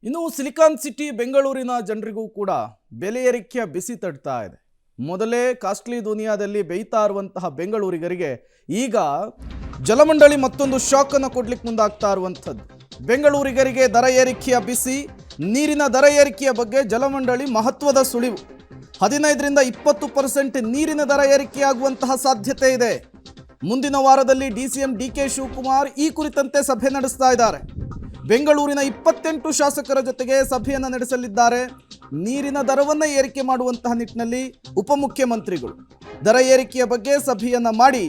ಇನ್ನು silicon city ಬೆಂಗಳೂರಿನ ಜನರಿಗೂ ಕೂಡ ಬೆಲೆ ಏರಿಕೆಯ ಬಿಸಿ ತಡ್ತಾ ಇದೆ. ಮೊದಲೇ ಕಾಸ್ಟ್ಲಿ ದುನಿಯಾದಲ್ಲಿ ಬೇಯ್ತಾ ಇರುವಂತಹ ಬೆಂಗಳೂರಿಗರಿಗೆ ಈಗ ಜಲಮಂಡಳಿ ಮತ್ತೊಂದು ಶಾಕ್ ಅನ್ನು ಕೊಡ್ಲಿಕ್ಕೆ ಮುಂದಾಗ್ತಾ ಇರುವಂಥದ್ದು. ಬೆಂಗಳೂರಿಗರಿಗೆ ದರ ಏರಿಕೆಯ ಬಿಸಿ, ನೀರಿನ ದರ ಏರಿಕೆಯ ಬಗ್ಗೆ ಜಲಮಂಡಳಿ ಮಹತ್ವದ ಸುಳಿವು. 15ರಿಂದ 20% ನೀರಿನ ದರ ಏರಿಕೆಯಾಗುವಂತಹ ಸಾಧ್ಯತೆ ಇದೆ. ಮುಂದಿನ ವಾರದಲ್ಲಿ ಡಿಸಿಎಂ ಡಿಕೆ ಶಿವಕುಮಾರ್ ಈ ಕುರಿತಂತೆ ಸಭೆ ನಡೆಸ್ತಾ ಇದ್ದಾರೆ. ಬೆಂಗಳೂರಿನ 28 ಶಾಸಕರ ಜೊತೆಗೆ ಸಭೆಯನ್ನು ನಡೆಸಲಿದ್ದಾರೆ. ನೀರಿನ ದರವನ್ನು ಏರಿಕೆ ಮಾಡುವಂತಹ ನಿಟ್ಟಿನಲ್ಲಿ ಉಪಮುಖ್ಯಮಂತ್ರಿಗಳು ದರ ಏರಿಕೆಯ ಬಗ್ಗೆ ಸಭೆಯನ್ನು ಮಾಡಿ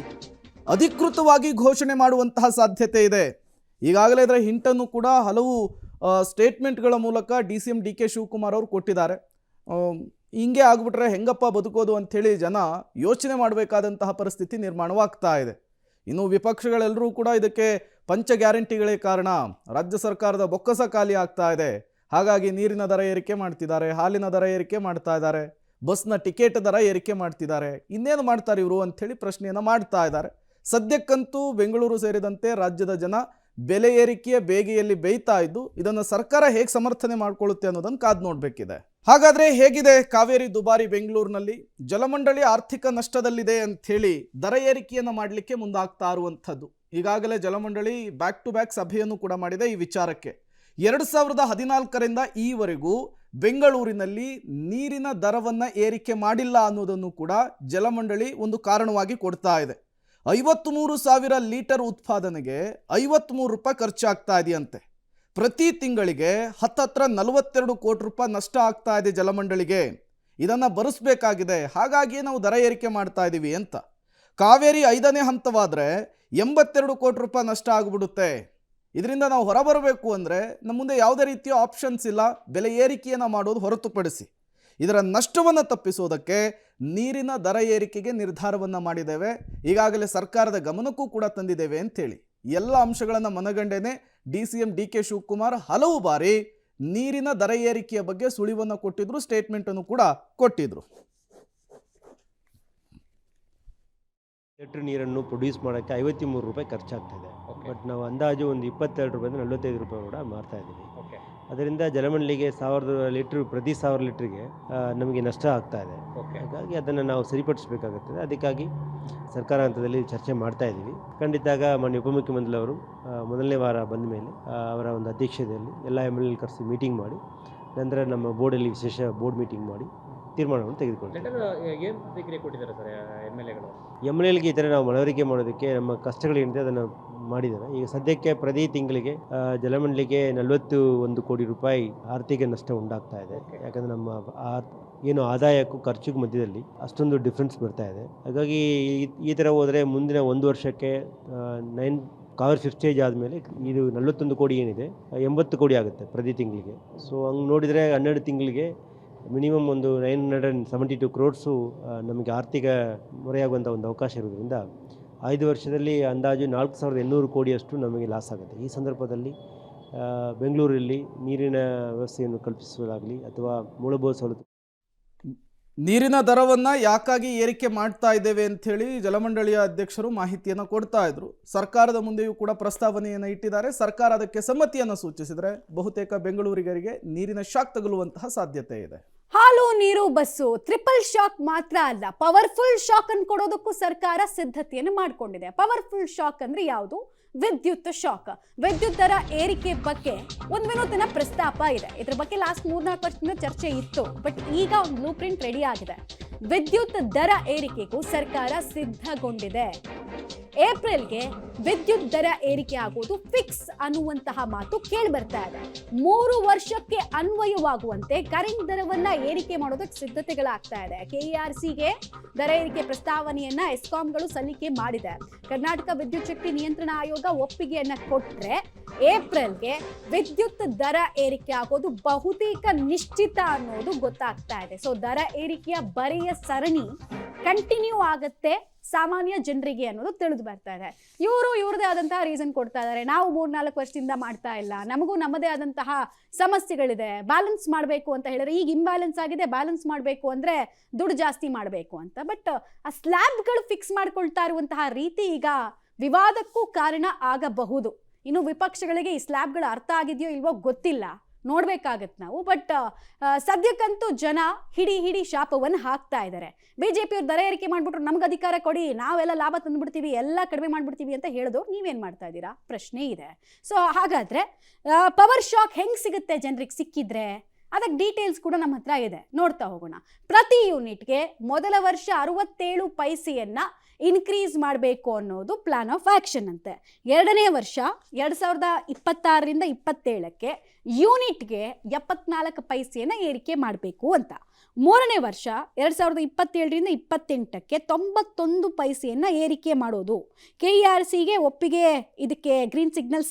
ಅಧಿಕೃತವಾಗಿ ಘೋಷಣೆ ಮಾಡುವಂತಹ ಸಾಧ್ಯತೆ ಇದೆ. ಈಗಾಗಲೇ ಇದರ ಹಿಂಟನ್ನು ಕೂಡ ಹಲವು ಸ್ಟೇಟ್ಮೆಂಟ್ಗಳ ಮೂಲಕ ಡಿಸಿಎಂ ಡಿಕೆ ಶಿವಕುಮಾರ್ ಅವರು ಕೊಟ್ಟಿದ್ದಾರೆ. ಹಿಂಗೆ ಆಗ್ಬಿಟ್ರೆ ಹೆಂಗಪ್ಪ ಬದುಕೋದು ಅಂಥೇಳಿ ಜನ ಯೋಚನೆ ಮಾಡಬೇಕಾದಂತಹ ಪರಿಸ್ಥಿತಿ ನಿರ್ಮಾಣವಾಗ್ತಾ ಇದೆ. ಇನ್ನು ವಿಪಕ್ಷಗಳೆಲ್ಲರೂ ಕೂಡ ಇದಕ್ಕೆ ಪಂಚ ಗ್ಯಾರಂಟಿಗಳೇ ಕಾರಣ, ರಾಜ್ಯ ಸರ್ಕಾರದ ಬೊಕ್ಕಸ ಖಾಲಿ ಆಗ್ತಾ ಇದೆ, ಹಾಗಾಗಿ ನೀರಿನ ದರ ಏರಿಕೆ ಮಾಡ್ತಿದ್ದಾರೆ, ಹಾಲಿನ ದರ ಏರಿಕೆ ಮಾಡ್ತಾ ಇದ್ದಾರೆ, ಬಸ್ನ ಟಿಕೆಟ್ ದರ ಏರಿಕೆ ಮಾಡ್ತಿದ್ದಾರೆ, ಇನ್ನೇನು ಮಾಡ್ತಾರೆ ಇವರು ಅಂಥೇಳಿ ಪ್ರಶ್ನೆಯನ್ನು ಮಾಡ್ತಾ ಇದ್ದಾರೆ. ಸದ್ಯಕ್ಕಂತೂ ಬೆಂಗಳೂರು ಸೇರಿದಂತೆ ರಾಜ್ಯದ ಜನ ಬೆಲೆ ಏರಿಕೆಯ ಬೇಗೆಯಲ್ಲಿ ಬೇಯ್ತಾ ಇದ್ದು, ಇದನ್ನು ಸರ್ಕಾರ ಹೇಗೆ ಸಮರ್ಥನೆ ಮಾಡ್ಕೊಳ್ಳುತ್ತೆ ಅನ್ನೋದನ್ನು ಕಾದು ನೋಡಬೇಕಿದೆ. ಹಾಗಾದ್ರೆ ಹೇಗಿದೆ ಕಾವೇರಿ ದುಬಾರಿ ಬೆಂಗಳೂರಿನಲ್ಲಿ? ಜಲಮಂಡಳಿ ಆರ್ಥಿಕ ನಷ್ಟದಲ್ಲಿದೆ ಅಂಥೇಳಿ ದರ ಏರಿಕೆಯನ್ನು ಮಾಡಲಿಕ್ಕೆ ಮುಂದಾಗ್ತಾ ಇರುವಂಥದ್ದು. ಈಗಾಗಲೇ ಜಲಮಂಡಳಿ ಬ್ಯಾಕ್ ಟು ಬ್ಯಾಕ್ ಸಭೆಯನ್ನು ಕೂಡ ಮಾಡಿದೆ ಈ ವಿಚಾರಕ್ಕೆ. 2014ರಿಂದ ಈವರೆಗೂ ಬೆಂಗಳೂರಿನಲ್ಲಿ ನೀರಿನ ದರವನ್ನು ಏರಿಕೆ ಮಾಡಿಲ್ಲ ಅನ್ನೋದನ್ನು ಕೂಡ ಜಲಮಂಡಳಿ ಒಂದು ಕಾರಣವಾಗಿ ಕೊಡ್ತಾ ಇದೆ. 53,000 ಲೀಟರ್ ಉತ್ಪಾದನೆಗೆ 53 ರೂಪಾಯಿ ಖರ್ಚಾಗ್ತಾ ಇದೆಯಂತೆ. ಪ್ರತಿ ತಿಂಗಳಿಗೆ ಹತ್ತತ್ರ 42 ಕೋಟಿ ರೂಪಾಯಿ ನಷ್ಟ ಆಗ್ತಾ ಇದೆ ಜಲಮಂಡಳಿಗೆ. ಇದನ್ನು ಭರಿಸಬೇಕಾಗಿದೆ, ಹಾಗಾಗಿ ನಾವು ದರ ಏರಿಕೆ ಮಾಡ್ತಾ ಇದ್ದೀವಿ ಅಂತ. ಕಾವೇರಿ 5ನೇ ಹಂತವಾದರೆ 82 ಕೋಟಿ ರೂಪಾಯಿ ನಷ್ಟ ಆಗಿಬಿಡುತ್ತೆ. ಇದರಿಂದ ನಾವು ಹೊರಬರಬೇಕು ಅಂದರೆ ನಮ್ಮ ಮುಂದೆ ಯಾವುದೇ ರೀತಿಯ ಆಪ್ಷನ್ಸ್ ಇಲ್ಲ, ಬೆಲೆ ಏರಿಕೆಯನ್ನು ಮಾಡೋದು ಹೊರತುಪಡಿಸಿ. ಇದರ ನಷ್ಟವನ್ನು ತಪ್ಪಿಸೋದಕ್ಕೆ ನೀರಿನ ದರ ಏರಿಕೆಗೆ ನಿರ್ಧಾರವನ್ನು ಮಾಡಿದ್ದೇವೆ, ಈಗಾಗಲೇ ಸರ್ಕಾರದ ಗಮನಕ್ಕೂ ಕೂಡ ತಂದಿದ್ದೇವೆ ಅಂಥೇಳಿ ಎಲ್ಲ ಅಂಶಗಳನ್ನು ಮನಗಂಡೇನೆ ಡಿಸಿಎಂ ಡಿಕೆ ಶಿವಕುಮಾರ್ ಹಲವು ಬಾರಿ ನೀರಿನ ದರ ಏರಿಕೆಯ ಬಗ್ಗೆ ಸುಳಿವನ್ನು ಕೊಟ್ಟಿದ್ರು, ಸ್ಟೇಟ್ಮೆಂಟನ್ನು ಕೂಡ ಕೊಟ್ಟಿದ್ರು. ಲೀಟರ್ ನೀರನ್ನು ಪ್ರೊಡ್ಯೂಸ್ ಮಾಡೋಕ್ಕೆ 53 ರೂಪಾಯಿ ಖರ್ಚಾಗ್ತಾಯಿದೆ. ಬಟ್ ನಾವು ಅಂದಾಜು ಒಂದು 22 ರೂಪಾಯಿಂದ 45 ರೂಪಾಯಿ ಕೂಡ ಮಾರ್ತಾ ಇದ್ದೀವಿ. ಅದರಿಂದ ಜಲಮಂಡಳಿಗೆ 1000 ಲೀಟ್ರ್ ಪ್ರತಿ 1000 ಲೀಟ್ರಿಗೆ ನಮಗೆ ನಷ್ಟ ಆಗ್ತಾ ಇದೆ. ಹಾಗಾಗಿ ಅದನ್ನು ನಾವು ಸರಿಪಡಿಸಬೇಕಾಗುತ್ತದೆ. ಅದಕ್ಕಾಗಿ ಸರ್ಕಾರ ಹಂತದಲ್ಲಿ ಚರ್ಚೆ ಮಾಡ್ತಾ ಇದ್ದೀವಿ. ಖಂಡಿತಾಗ ಮಾನ್ಯ ಉಪಮುಖ್ಯಮಂತ್ರಿಯವರು ಮೊದಲನೇ ವಾರ ಬಂದ ಮೇಲೆ ಅವರ ಒಂದು ಅಧ್ಯಕ್ಷತೆಯಲ್ಲಿ ಎಲ್ಲ MLA ಕರೆಸಿ ಮೀಟಿಂಗ್ ಮಾಡಿ, ನಂತರ ನಮ್ಮ ಬೋರ್ಡಲ್ಲಿ ವಿಶೇಷ ಬೋರ್ಡ್ ಮೀಟಿಂಗ್ ಮಾಡಿ ತೀರ್ಮಾನವನ್ನು ತೆಗೆದುಕೊಂಡಿದ್ದಾರೆ. MLAಗಳಿಗೆ ಈ ಥರ ನಾವು ಮನವರಿಕೆ ಮಾಡೋದಕ್ಕೆ ನಮ್ಮ ಕಷ್ಟಗಳೇನಿದೆ ಅದನ್ನು ಮಾಡಿದ್ದಾರೆ. ಈಗ ಸದ್ಯಕ್ಕೆ ಪ್ರತಿ ತಿಂಗಳಿಗೆ ಜಲಮಂಡಳಿಗೆ 41 ಕೋಟಿ ರೂಪಾಯಿ ಆರ್ಥಿಕ ನಷ್ಟ ಉಂಟಾಗ್ತಾ ಇದೆ. ಯಾಕಂದರೆ ನಮ್ಮ ಏನು ಆದಾಯಕ್ಕೂ ಖರ್ಚಿಗೂ ಮಧ್ಯದಲ್ಲಿ ಅಷ್ಟೊಂದು ಡಿಫ್ರೆನ್ಸ್ ಬರ್ತಾ ಇದೆ. ಹಾಗಾಗಿ ಈ ಥರ ಹೋದರೆ ಮುಂದಿನ 1 ವರ್ಷಕ್ಕೆ ಕಾವೇರಿ ಫಿಫ್ತ್ ಸ್ಟೇಜ್ ಆದಮೇಲೆ ಇದು 41 ಕೋಟಿ ಏನಿದೆ 80 ಕೋಟಿ ಆಗುತ್ತೆ ಪ್ರತಿ ತಿಂಗಳಿಗೆ. ಸೊ ಹಂಗೆ ನೋಡಿದರೆ 12 ತಿಂಗಳಿಗೆ ಮಿನಿಮಮ್ ಒಂದು 972 ಕ್ರೋಡ್ಸು ನಮಗೆ ಆರ್ಥಿಕ ಮೊರೆಯಾಗುವಂಥ ಒಂದು ಅವಕಾಶ ಇರೋದ್ರಿಂದ 5 ವರ್ಷದಲ್ಲಿ ಅಂದಾಜು 4800 ಕೋಟಿಯಷ್ಟು ನಮಗೆ ಲಾಸ್ ಆಗುತ್ತೆ. ಈ ಸಂದರ್ಭದಲ್ಲಿ ಬೆಂಗಳೂರಲ್ಲಿ ನೀರಿನ ವ್ಯವಸ್ಥೆಯನ್ನು ಕಲ್ಪಿಸುವುದಾಗಲಿ ಅಥವಾ ಮೂಲಭೂತ ಸವಲತ್ತು, ನೀರಿನ ದರವನ್ನು ಯಾಕಾಗಿ ಏರಿಕೆ ಮಾಡ್ತಾ ಇದ್ದೇವೆ ಅಂಥೇಳಿ ಜಲಮಂಡಳಿಯ ಅಧ್ಯಕ್ಷರು ಮಾಹಿತಿಯನ್ನು ಕೊಡ್ತಾ ಇದ್ರು. ಸರ್ಕಾರದ ಮುಂದೆಯೂ ಕೂಡ ಪ್ರಸ್ತಾವನೆಯನ್ನು ಇಟ್ಟಿದ್ದಾರೆ. ಸರ್ಕಾರ ಅದಕ್ಕೆ ಸಮ್ಮತಿಯನ್ನು ಸೂಚಿಸಿದರೆ ಬಹುತೇಕ ಬೆಂಗಳೂರಿಗರಿಗೆ ನೀರಿನ ಶಾಕ್ ತಗುಲುವಂತಹ ಸಾಧ್ಯತೆ ಇದೆ. ಹಾಲು ನೀರು ಬಸ್ಸು ಟ್ರಿಪಲ್ ಶಾಕ್ ಮಾತ್ರ ಅಲ್ಲ, ಪವರ್ಫುಲ್ ಶಾಕ್ ಅನ್ನು ಕೊಡೋದಕ್ಕೂ ಸರ್ಕಾರ ಸಿದ್ಧತೆಯನ್ನು ಮಾಡಿಕೊಂಡಿದೆ. ಪವರ್ಫುಲ್ ಶಾಕ್ ಅಂದ್ರೆ ಯಾವುದು? ವಿದ್ಯುತ್ ಶಾಕ್. ವಿದ್ಯುತ್ ದರ ಏರಿಕೆ ಬಗ್ಗೆ ಒಂದು ವಿನೂತನ ಪ್ರಸ್ತಾಪ ಇದೆ. ಇದ್ರ ಬಗ್ಗೆ ಲಾಸ್ಟ್ 3-4 ವರ್ಷದಿಂದ ಚರ್ಚೆ ಇತ್ತು. ಬಟ್ ಈಗ ಒಂದು ಬ್ಲೂ ಪ್ರಿಂಟ್ ರೆಡಿ ಆಗಿದೆ. ವಿದ್ಯುತ್ ದರ ಏರಿಕೆಗೂ ಸರ್ಕಾರ ಸಿದ್ಧಗೊಂಡಿದೆ. ಏಪ್ರಿಲ್ಗೆ ವಿದ್ಯುತ್ ದರ ಏರಿಕೆ ಆಗೋದು ಫಿಕ್ಸ್ ಅನ್ನುವಂತಹ ಮಾತು ಕೇಳಿ ಬರ್ತಾ ಇದೆ. 3 ವರ್ಷಕ್ಕೆ ಅನ್ವಯವಾಗುವಂತೆ ಕರೆಂಟ್ ದರವನ್ನ ಏರಿಕೆ ಮಾಡೋದಕ್ಕೆ ಸಿದ್ಧತೆಗಳಾಗ್ತಾ ಇದೆ. ಕೆಇಆರ್ಸಿಗೆ ದರ ಏರಿಕೆ ಪ್ರಸ್ತಾವನೆಯನ್ನ ಎಸ್ಕಾಂಗಳು ಸಲ್ಲಿಕೆ ಮಾಡಿದೆ. ಕರ್ನಾಟಕ ವಿದ್ಯುತ್ ಶಕ್ತಿ ನಿಯಂತ್ರಣ ಆಯೋಗ ಒಪ್ಪಿಗೆಯನ್ನ ಕೊಟ್ರೆ ಏಪ್ರಿಲ್ಗೆ ವಿದ್ಯುತ್ ದರ ಏರಿಕೆ ಆಗೋದು ಬಹುತೇಕ ನಿಶ್ಚಿತ ಅನ್ನೋದು ಗೊತ್ತಾಗ್ತಾ ಇದೆ. ಸೊ ದರ ಏರಿಕೆಯ ಬರೆಯ ಸರಣಿ ಕಂಟಿನ್ಯೂ ಆಗುತ್ತೆ ಸಾಮಾನ್ಯ ಜನರಿಗೆ ಅನ್ನೋದು ತಿಳಿದು ಬರ್ತಾ ಇದೆ. ಇವ್ರದೇ ಆದಂತಹ ರೀಸನ್ ಕೊಡ್ತಾ ಇದ್ದಾರೆ. ನಾವು 3-4 ವರ್ಷದಿಂದ ಮಾಡ್ತಾ ಇಲ್ಲ, ನಮಗೂ ನಮ್ಮದೇ ಆದಂತಹ ಸಮಸ್ಯೆಗಳಿದೆ, ಬ್ಯಾಲೆನ್ಸ್ ಮಾಡಬೇಕು ಅಂತ ಹೇಳಿದ್ರೆ ಈಗ ಇಂಬ್ಯಾಲೆನ್ಸ್ ಆಗಿದೆ, ಬ್ಯಾಲೆನ್ಸ್ ಮಾಡಬೇಕು ಅಂದ್ರೆ ದುಡ್ಡು ಜಾಸ್ತಿ ಮಾಡಬೇಕು ಅಂತ. ಬಟ್ ಆ ಸ್ಲ್ಯಾಬ್ಗಳು ಫಿಕ್ಸ್ ಮಾಡ್ಕೊಳ್ತಾ ಇರುವಂತಹ ರೀತಿ ಈಗ ವಿವಾದಕ್ಕೂ ಕಾರಣ ಆಗಬಹುದು. ಇನ್ನು ವಿಪಕ್ಷಗಳಿಗೆ ಈ ಸ್ಲ್ಯಾಬ್ಗಳು ಅರ್ಥ ಆಗಿದೆಯೋ ಇಲ್ವೋ ಗೊತ್ತಿಲ್ಲ. ನೋಡ್ಬೇಕಾಗತ್ತೆ ನಾವು. ಬಟ್ ಸದ್ಯಕ್ಕಂತೂ ಜನ ಹಿಡಿ ಶಾಪವನ್ನು ಹಾಕ್ತಾ ಇದ್ದಾರೆ. ಬಿಜೆಪಿಯವ್ರು ದರ ಏರಿಕೆ ಮಾಡ್ಬಿಟ್ರು, ನಮ್ಗೆ ಅಧಿಕಾರ ಕೊಡಿ, ನಾವೆಲ್ಲ ಲಾಭ ತಂದ್ಬಿಡ್ತೀವಿ, ಎಲ್ಲ ಕಡಿಮೆ ಮಾಡ್ಬಿಡ್ತೀವಿ ಅಂತ ಹೇಳಿದವ್ರು ನೀವೇನ್ ಮಾಡ್ತಾ ಇದ್ದೀರಾ ಪ್ರಶ್ನೆ ಇದೆ. ಸೊ ಹಾಗಾದ್ರೆ ಪವರ್ ಶಾಕ್ ಹೆಂಗ್ ಸಿಗುತ್ತೆ ಜನರಿಗೆ ಸಿಕ್ಕಿದ್ರೆ, ಅದಕ್ಕೆ ಡೀಟೇಲ್ಸ್ ಕೂಡ ನಮ್ಮ ಹತ್ರ ಇದೆ, ನೋಡ್ತಾ ಹೋಗೋಣ. ಪ್ರತಿ ಯೂನಿಟ್ಗೆ ಮೊದಲ ವರ್ಷ 67 ಪೈಸೆಯನ್ನ ಇನ್ಕ್ರೀಸ್ ಮಾಡಬೇಕು ಅನ್ನೋದು ಪ್ಲಾನ್ ಆಫ್ ಆಕ್ಷನ್ ಅಂತೆ. ಎರಡನೇ ವರ್ಷ 2026ರಿಂದ 27ಕ್ಕೆ ಯೂನಿಟ್ಗೆ 74 ಪೈಸೆಯನ್ನ ಏರಿಕೆ ಮಾಡಬೇಕು ಅಂತ. ಮೂರನೇ ವರ್ಷ 2027ರಿಂದ 28ಕ್ಕೆ 91 ಪೈಸೆಯನ್ನ ಏರಿಕೆ ಮಾಡೋದು. KERCಗೆ ಒಪ್ಪಿಗೆ, ಇದಕ್ಕೆ ಗ್ರೀನ್ ಸಿಗ್ನಲ್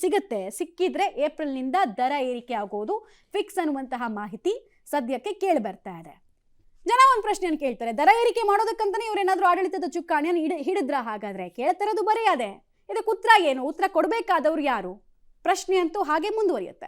ಸಿಕ್ಕಿದ್ರೆ ಏಪ್ರಿಲ್ನಿಂದ ದರ ಏರಿಕೆ ಆಗೋದು ಫಿಕ್ಸ್ ಅನ್ನುವಂತಹ ಮಾಹಿತಿ ಸದ್ಯಕ್ಕೆ ಕೇಳಿ ಬರ್ತಾ ಇದೆ. ಜನ ಒಂದು ಪ್ರಶ್ನೆಯನ್ನು ಕೇಳ್ತಾರೆ, ದರ ಏರಿಕೆ ಮಾಡೋದಕ್ಕಂತಾನೆ ಇವ್ರೇನಾದ್ರೂ ಆಡಳಿತದ ಚುಕ್ಕಾಣಿಯನ್ನು ಹಿಡಿದ್ರ? ಹಾಗಾದ್ರೆ ಕೇಳ್ತಿರೋದು ಬರೀ ಅದೇ. ಇದಕ್ಕೆ ಉತ್ತರ ಏನು? ಉತ್ತರ ಕೊಡಬೇಕಾದವ್ರು ಯಾರು? ಪ್ರಶ್ನೆ ಅಂತೂ ಹಾಗೆ ಮುಂದುವರಿಯುತ್ತೆ.